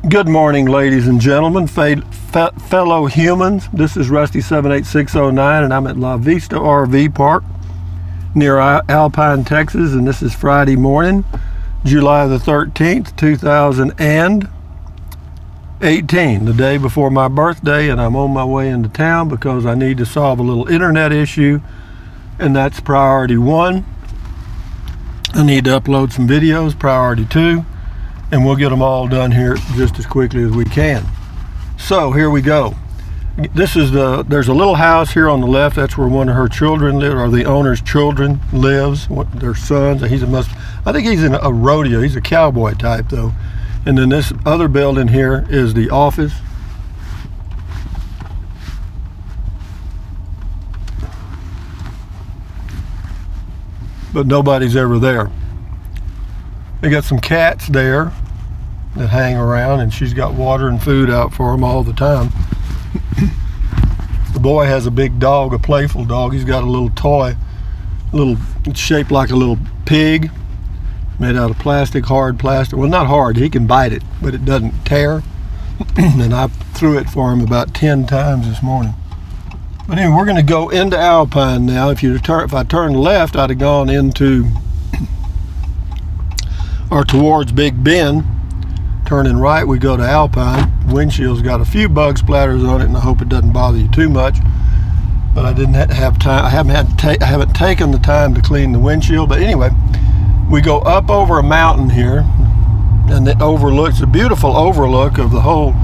Good morning, ladies and gentlemen, fellow humans. This is Rusty 78609, and I'm at La Vista RV Park near Alpine, Texas, and this is Friday morning, July the 13th, 2018, the day before my birthday, and I'm on my way into town because I need to solve a little internet issue, and that's priority one. I need to upload some videos, priority two, and we'll get them all done here just as quickly as we can. So here we go. There's a little house here on the left. That's where one of her children live, or the owner's children lives, their sons. I think he's in a rodeo. He's a cowboy type though. And then this other building here is the office. But nobody's ever there. They got some cats there that hang around, and she's got water and food out for them all the time. The boy has a big dog, a playful dog. He's got a little toy, it's shaped like a little pig, made out of plastic, hard plastic. Well, not hard, he can bite it, but it doesn't tear. And I threw it for him about 10 times this morning. But anyway, we're gonna go into Alpine now. If I turned left, I'd have gone into or towards Big Bend. Turning right, we go to Alpine. Windshield's got a few bug splatters on it, and I hope it doesn't bother you too much. But I didn't have time. I haven't taken the time to clean the windshield. But anyway, we go up over a mountain here, and it overlooks a beautiful overlook of the whole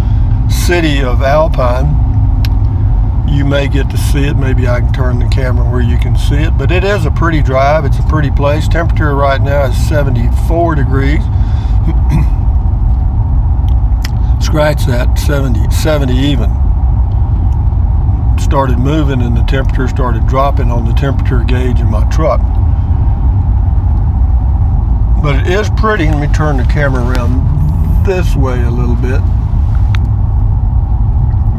city of Alpine. You may get to see it. Maybe I can turn the camera where you can see it. But it is a pretty drive. It's a pretty place. Temperature right now is 74 degrees. Scratch that, 70 even. Started moving and the temperature started dropping on the temperature gauge in my truck. But it is pretty. Let me turn the camera around this way a little bit.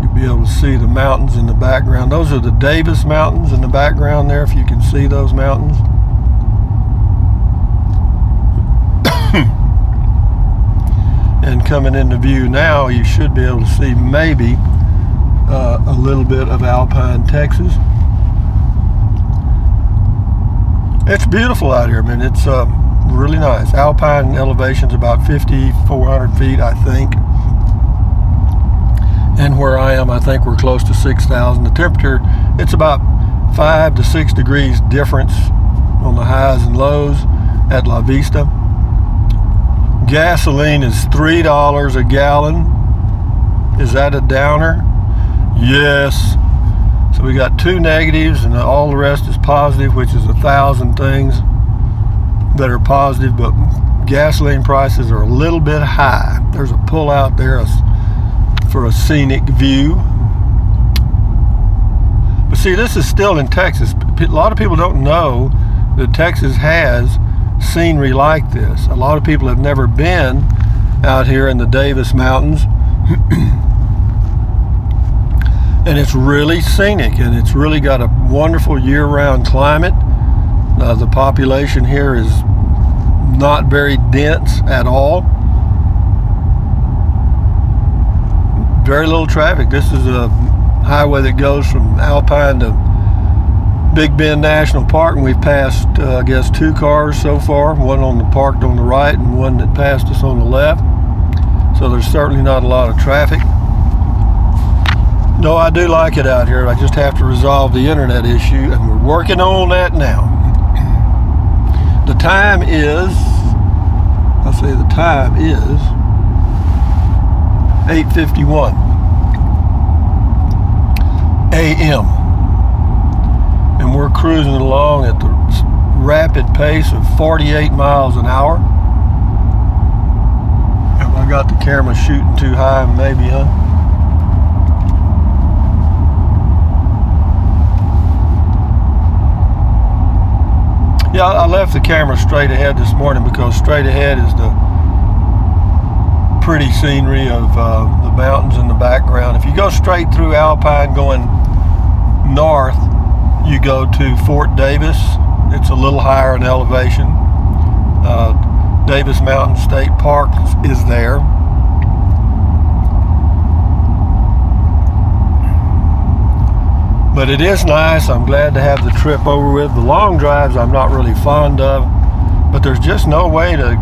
You'll be able to see the mountains in the background. Those are the Davis Mountains in the background there, if you can see those mountains. And coming into view now, you should be able to see maybe a little bit of Alpine, Texas. It's beautiful out here, man. It's really nice. Alpine elevation's about 5,400 feet, I think. And where I am, I think we're close to 6,000. The temperature, it's about 5 to 6 degrees difference on the highs and lows at La Vista. Gasoline is $3 a gallon. Is that a downer? Yes. So we got two negatives and all the rest is positive, which is 1,000 things that are positive, but gasoline prices are a little bit high. There's a pull out there for a scenic view. But see, this is still in Texas. A lot of people don't know that Texas has scenery like this. A lot of people have never been out here in the Davis Mountains. And it's really scenic, and it's really got a wonderful year-round climate. The population here is not very dense at all. Very little traffic. This is a highway that goes from Alpine to Big Bend National Park, and we've passed, I guess, 2 cars so far. One parked on the right and one that passed us on the left. So there's certainly not a lot of traffic. No, I do like it out here. I just have to resolve the internet issue, and we're working on that now. The time is 8:51 a.m. and we're cruising along at the rapid pace of 48 miles an hour. Have I got the camera shooting too high? Maybe, huh? Yeah, I left the camera straight ahead this morning because straight ahead is the pretty scenery of the mountains in the background. If you go straight through Alpine going north, you go to Fort Davis. It's a little higher in elevation. Davis Mountain State Park is there. But it is nice. I'm glad to have the trip over with. The long drives I'm not really fond of, but there's just no way to,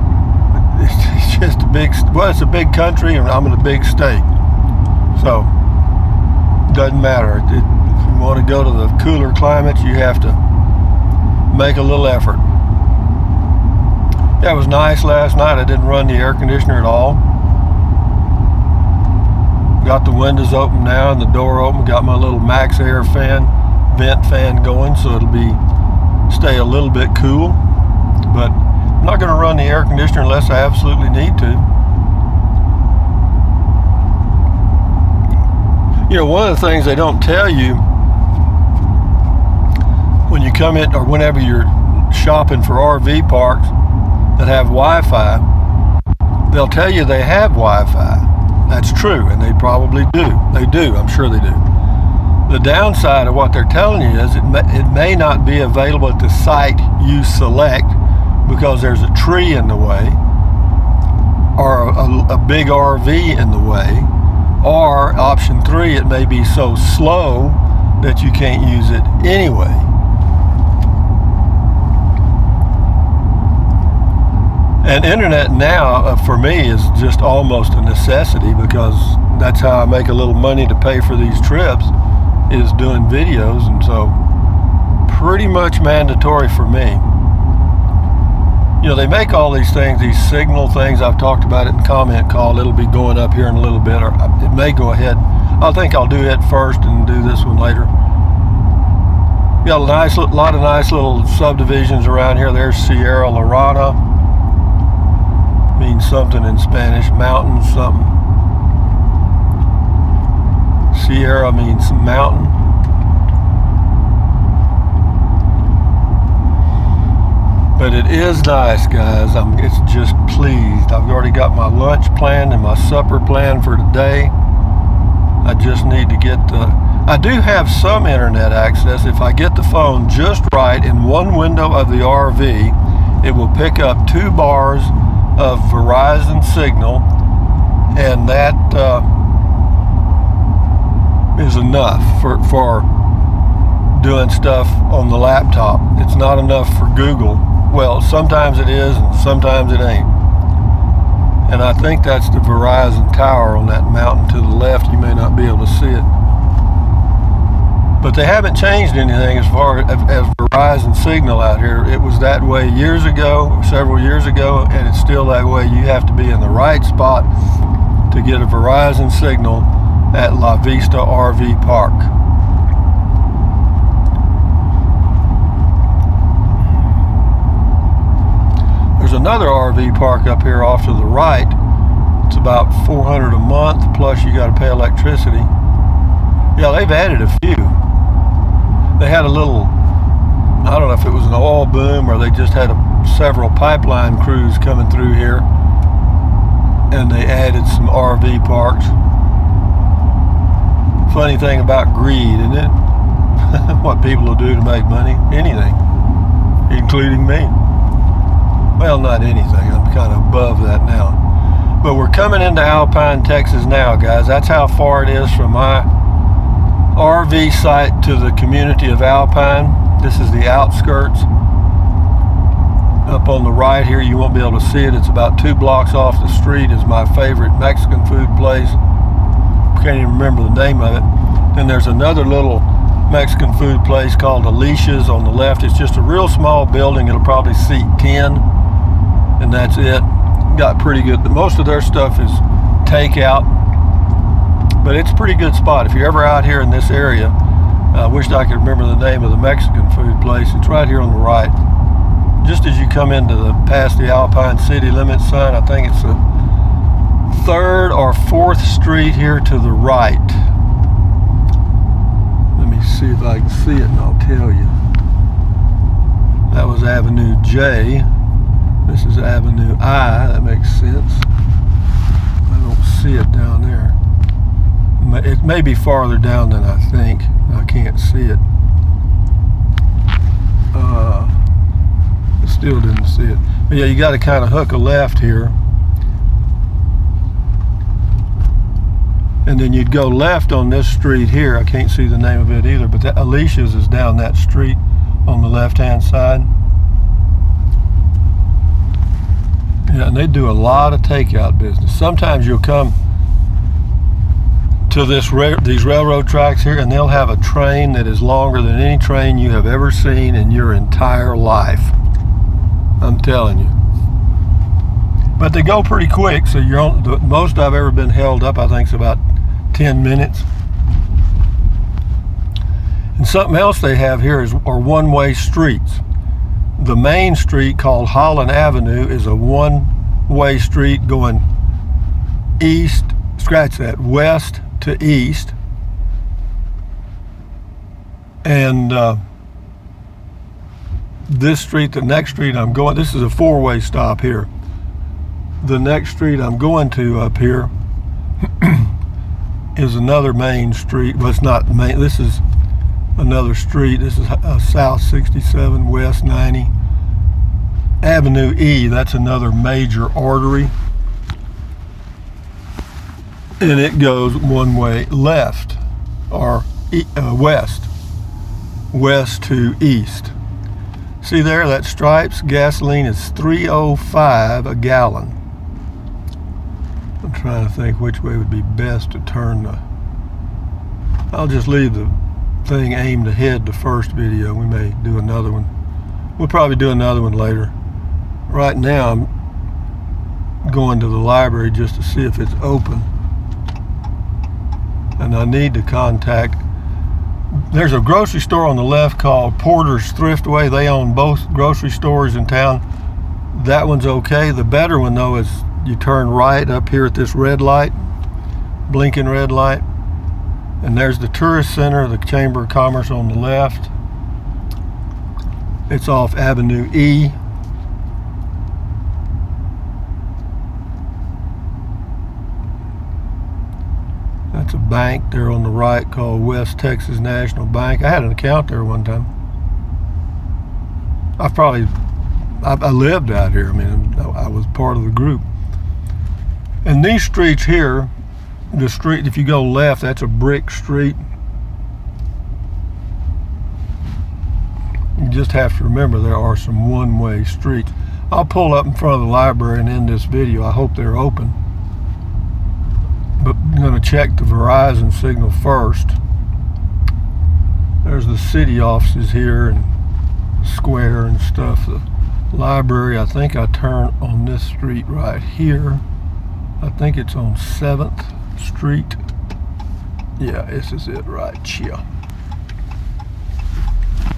it's just a big, well, it's a big country and I'm in a big state. So, doesn't matter. If you want to go to the cooler climates, you have to make a little effort. Yeah, it was nice last night. I didn't run the air conditioner at all. Got the windows open now and the door open. Got my little Max Air fan, vent fan going, so it'll stay a little bit cool. But I'm not going to run the air conditioner unless I absolutely need to. You know, one of the things they don't tell you when you come in or whenever you're shopping for RV parks that have Wi-Fi, they'll tell you they have Wi-Fi. That's true, and they probably do. They do, I'm sure they do. The downside of what they're telling you is it may not be available at the site you select because there's a tree in the way or a big RV in the way, or option 3, it may be so slow that you can't use it anyway. And internet now, for me, is just almost a necessity because that's how I make a little money to pay for these trips, is doing videos, and so pretty much mandatory for me. You know, they make all these things, these signal things. I've talked about it in comment call. It'll be going up here in a little bit, or it may go ahead. I think I'll do it first and do this one later. Got a lot of nice little subdivisions around here. There's Sierra Lorana. Means something in Spanish. Mountain something. Sierra means mountain. But it is nice, guys. It's just pleased. I've already got my lunch planned and my supper planned for today. I just need to get I do have some internet access. If I get the phone just right in one window of the RV, it will pick up 2 bars of Verizon signal, and that is enough for doing stuff on the laptop. It's not enough for Google. Well, sometimes it is and sometimes it ain't. And I think that's the Verizon tower on that mountain to the left. You may not be able to see it. But they haven't changed anything as far as Verizon signal out here. It was that way years ago, several years ago, and it's still that way. You have to be in the right spot to get a Verizon signal at La Vista RV Park. There's another RV park up here off to the right. It's about $400 a month, plus you got to pay electricity. Yeah, they've added a few. They had a little, I don't know if it was an oil boom or they just had several pipeline crews coming through here, and they added some RV parks. Funny thing about greed, isn't it? What people will do to make money, anything, including me. Well, not anything. I'm kind of above that now. But we're coming into Alpine, Texas now, guys. That's how far it is from my RV site to the community of Alpine. This is the outskirts. Up on the right here, you won't be able to see it. It's about 2 blocks off the street is my favorite Mexican food place. Can't even remember the name of it. Then there's another little Mexican food place called Alicia's on the left. It's just a real small building. It'll probably seat 10. And that's it. Got pretty good. Most of their stuff is takeout, but it's a pretty good spot. If you're ever out here in this area, I wish I could remember the name of the Mexican food place. It's right here on the right. Just as you come into past the Alpine city limits sign, I think it's the 3rd or 4th street here to the right. Let me see if I can see it and I'll tell you. That was Avenue J. This is Avenue I. That makes sense. I don't see it down there. It may be farther down than I think. I can't see it. I still didn't see it. But yeah, you got to kind of hook a left here. And then you'd go left on this street here. I can't see the name of it either, but that Alicia's is down that street on the left-hand side. Yeah, and they do a lot of takeout business. Sometimes you'll come to these railroad tracks here, and they'll have a train that is longer than any train you have ever seen in your entire life. I'm telling you. But they go pretty quick, so you're on, the most I've ever been held up, I think, is about 10 minutes. And something else they have here are one-way streets. The main street, called Holland Avenue, is a one-way street going east, scratch that, west to east. And this street, the next street I'm going, this is a four-way stop here. The next street I'm going to up here is another main street. Well, it's not main, this is another street. This is South 67, West 90. Avenue E, that's another major artery. And it goes one way left, or west to east. See there, that Stripes gasoline is $3.05 a gallon. I'm trying to think which way would be best to turn the... I'll just leave the thing aimed ahead the first video. We may do another one. We'll probably do another one later. Right now I'm going to the library just to see if it's open. And I need to contact... There's a grocery store on the left called Porter's Thriftway. They own both grocery stores in town. That one's okay. The better one though is you turn right up here at this red light, blinking red light, and there's the tourist center, the Chamber of Commerce on the left. It's off Avenue E. That's a bank there on the right called West Texas National Bank. I had an account there one time. I lived out here. I mean, I was part of the group. And these streets here, the street, if you go left, that's a brick street. You just have to remember there are some one-way streets. I'll pull up in front of the library and end this video. I hope they're open. But I'm going to check the Verizon signal first. There's the city offices here and square and stuff. The library, I think I turn on this street right here. I think it's on 7th Street. Yeah, this is it right here.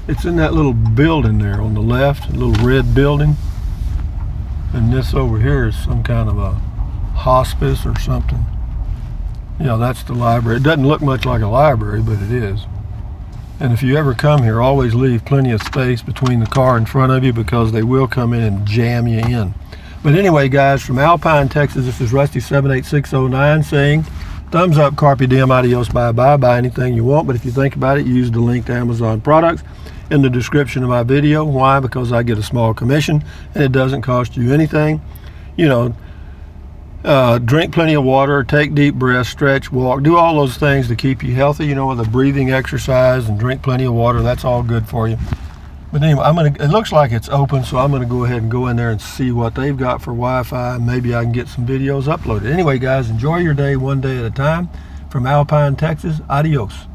It's in that little building there on the left, a little red building. And this over here is some kind of a hospice or something. Yeah, that's the library. It doesn't look much like a library, but it is. And if you ever come here, always leave plenty of space between the car in front of you, because they will come in and jam you in. But anyway, guys, from Alpine, Texas, this is Rusty78609 saying, thumbs up, carpe diem, adios, bye-bye, buy anything you want. But if you think about it, use the link to Amazon products in the description of my video. Why? Because I get a small commission, and it doesn't cost you anything. You know, drink plenty of water, take deep breaths, stretch, walk, do all those things to keep you healthy, you know, with a breathing exercise, and drink plenty of water. That's all good for you. But anyway, it looks like it's open, so I'm going to go ahead and go in there and see what they've got for Wi-Fi, and maybe I can get some videos uploaded. Anyway, guys, enjoy your day one day at a time. From Alpine, Texas, adios.